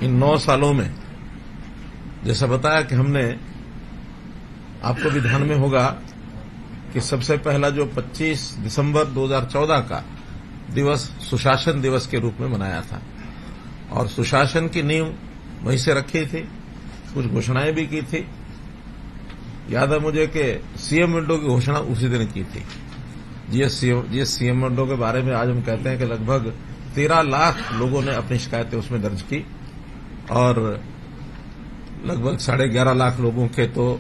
इन 9 सालों में जैसा बताया कि हमने, आपको भी ध्यान में होगा कि सबसे पहला जो 25 दिसंबर 2014 का दिवस सुशासन दिवस के रूप में मनाया था और सुशासन की नींव वहीं से रखी थी, कुछ घोषणाएं भी की थी। याद है मुझे कि सीएम विंडो की घोषणा उसी दिन की थी। जिस सीएम विंडो के बारे में आज हम कहते हैं कि लगभग 13 लाख लोगों ने अपनी शिकायतें उसमें दर्ज की और लगभग 11.5 लाख लोगों के तो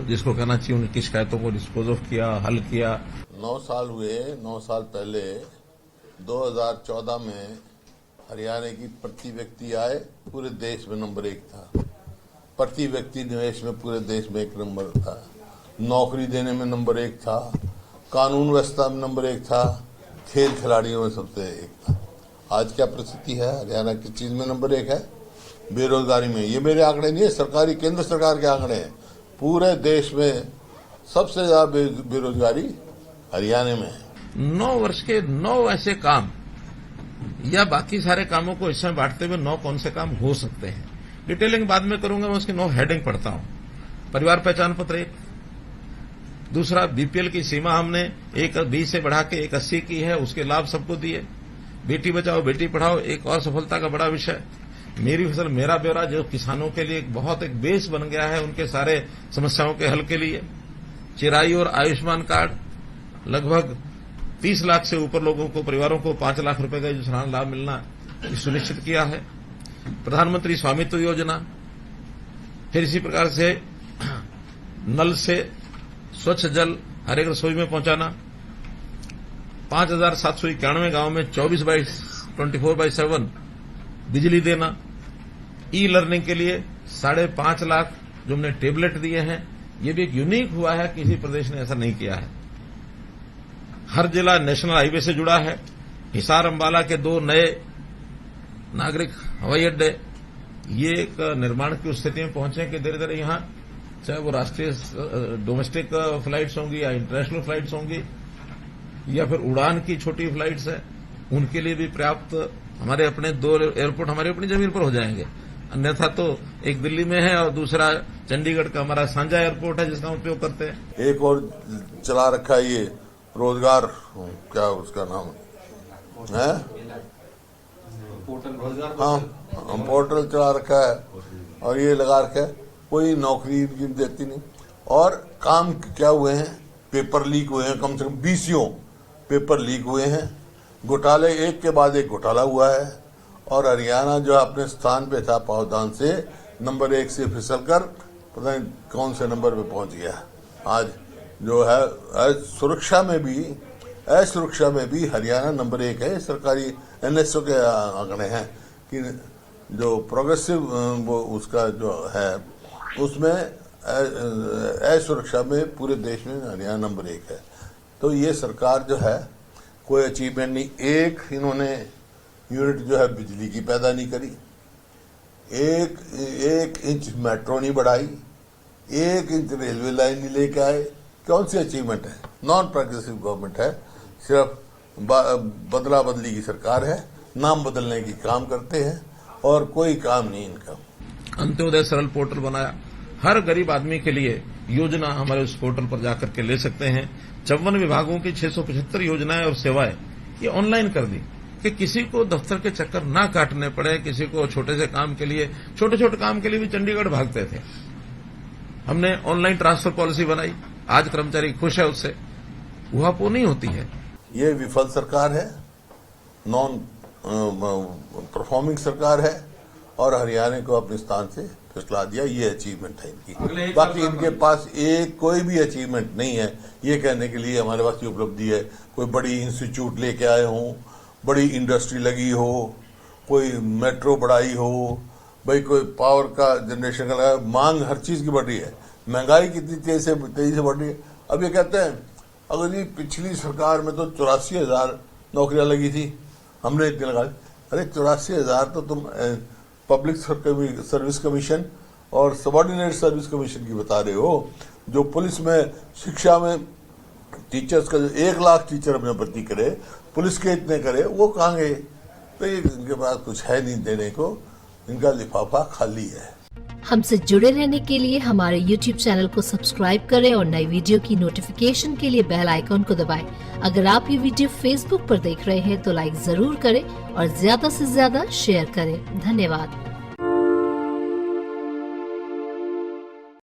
जिसको कहना चाहिए उनकी शिकायतों को डिस्पोज ऑफ किया, हल किया। 9 साल हुए। 9 साल पहले 2014 में हरियाणा की प्रति व्यक्ति आय पूरे देश में नंबर 1 था। प्रति व्यक्ति निवेश में पूरे देश में 1 नंबर था। नौकरी देने में नंबर 1 था। कानून व्यवस्था में नंबर 1 था। खेल खिलाड़ियों में सबसे 1 था। आज क्या परिस्थिति है? हरियाणा किस चीज में नंबर 1 है? बेरोजगारी में। ये मेरे आंकड़े नहीं है, सरकारी केंद्र सरकार के आंकड़े हैं। पूरे देश में सबसे ज्यादा बेरोजगारी हरियाणा में है। 9 वर्ष के 9 ऐसे काम या बाकी सारे कामों को इसमें बांटते हुए 9 कौन से काम हो सकते हैं, डिटेलिंग बाद में करूंगा। मैं उसकी 9 हेडिंग पढ़ता हूं। परिवार पहचान पत्र 1, दूसरा बीपीएल की सीमा हमने 120 से बढ़ा के 180 की है, उसके लाभ सबको दिए। बेटी बचाओ बेटी पढ़ाओ एक और सफलता का बड़ा विषय। मेरी फसल मेरा ब्यौरा जो किसानों के लिए एक बेस बन गया है उनके सारे समस्याओं के हल के लिए। चिराई और आयुष्मान कार्ड लगभग 30 लाख से ऊपर लोगों को, परिवारों को 5 लाख रुपए का जो सालाना लाभ मिलना सुनिश्चित किया है। प्रधानमंत्री स्वामित्व योजना, फिर इसी प्रकार से नल से स्वच्छ जल हर एक रसोई में पहुंचाना। 5791 गांव में 24/7 बिजली देना। ई लर्निंग के लिए 5.5 लाख जो हमने टेबलेट दिए हैं, ये भी एक यूनिक हुआ है, किसी प्रदेश ने ऐसा नहीं किया है। हर जिला नेशनल हाईवे से जुड़ा है। हिसार अंबाला के 2 नए नागरिक हवाई अड्डे, ये एक निर्माण की स्थिति में पहुंचे कि धीरे धीरे यहां चाहे वो राष्ट्रीय डोमेस्टिक फ्लाइट्स होंगी या इंटरनेशनल फ्लाइट्स होंगी या फिर उड़ान की छोटी फ्लाइट्स है, उनके लिए भी पर्याप्त हमारे अपने 2 एयरपोर्ट हमारी अपनी जमीन पर हो जाएंगे। अन्यथा तो एक दिल्ली में है और दूसरा चंडीगढ़ का हमारा साझा एयरपोर्ट है जिसका उपयोग करते हैं। एक और चला रखा है ये रोजगार, क्या उसका नाम है? हाँ, पोर्टल चला रखा है और ये लगा रखा है, कोई नौकरी इनकी देती नहीं। और काम क्या हुए हैं? पेपर लीक हुए हैं, कम से कम 20 पेपर लीक हुए हैं। घोटाले एक के बाद एक घोटाला हुआ है और हरियाणा जो अपने स्थान पे था पावदान से नंबर 1 से फिसलकर पता नहीं कौन से नंबर पे पहुंच गया। आज जो है सुरक्षा में भी हरियाणा नंबर 1 है। सरकारी एनएसओ के आंकड़े हैं कि जो प्रोग्रेसिव वो उसका जो है उसमें सुरक्षा में पूरे देश में हरियाणा नंबर 1 है। तो ये सरकार जो है कोई अचीवमेंट नहीं। एक इन्होंने यूनिट जो है बिजली की पैदा नहीं करी, एक इंच मेट्रो नहीं बढ़ाई, 1 इंच रेलवे लाइन नहीं लेके आए। कौन सी अचीवमेंट है? नॉन प्रोग्रेसिव गवर्नमेंट है, सिर्फ बदला बदली की सरकार है, नाम बदलने की काम करते हैं और कोई काम नहीं इनका। अंत्योदय सरल पोर्टल बनाया, हर गरीब आदमी के लिए योजना हमारे उस पोर्टल पर जाकर के ले सकते हैं। 54 विभागों की 675 योजनाएं और सेवाएं ये ऑनलाइन कर दी कि किसी को दफ्तर के चक्कर ना काटने पड़े। किसी को छोटे काम के लिए भी चंडीगढ़ भागते थे। हमने ऑनलाइन ट्रांसफर पॉलिसी बनाई, आज कर्मचारी खुश है उससे, उहापोह नहीं होती है। ये विफल सरकार है, नॉन परफॉर्मिंग सरकार है और हरियाणा को अपने स्थान से फिसला दिया। ये अचीवमेंट है इनकी। बाकी इनके पास कोई भी अचीवमेंट नहीं है ये कहने के लिए हमारे पास ये उपलब्धि है। कोई बड़ी इंस्टीट्यूट लेके आए हों, बड़ी इंडस्ट्री लगी हो, कोई मेट्रो बढ़ाई हो, भाई कोई पावर का जनरेशन का लगा। मांग हर चीज की बढ़ रही है, महंगाई कितनी तेजी से बढ़ रही है। अब ये कहते हैं अगर ये पिछली सरकार में तो 84,000 नौकरियां लगी थी, हमने इतनी लगा। अरे 84,000 तो तुम पब्लिक सर्विस कमीशन और सबॉर्डिनेट सर्विस कमीशन की बता रहे हो। जो पुलिस में शिक्षा में टीचर्स का जो 1 लाख टीचर अपने भर्ती करे, पुलिस के इतने करे, वो कहाँ गए? तो ये इनके पास कुछ है नहीं देने को। इनका लिफाफा खाली है। हमसे जुड़े रहने के लिए हमारे YouTube चैनल को सब्सक्राइब करें और नई वीडियो की नोटिफिकेशन के लिए बेल आइकॉन को दबाएं। अगर आप ये वीडियो Facebook पर देख रहे हैं तो लाइक जरूर करें और ज्यादा से ज्यादा शेयर करें। धन्यवाद।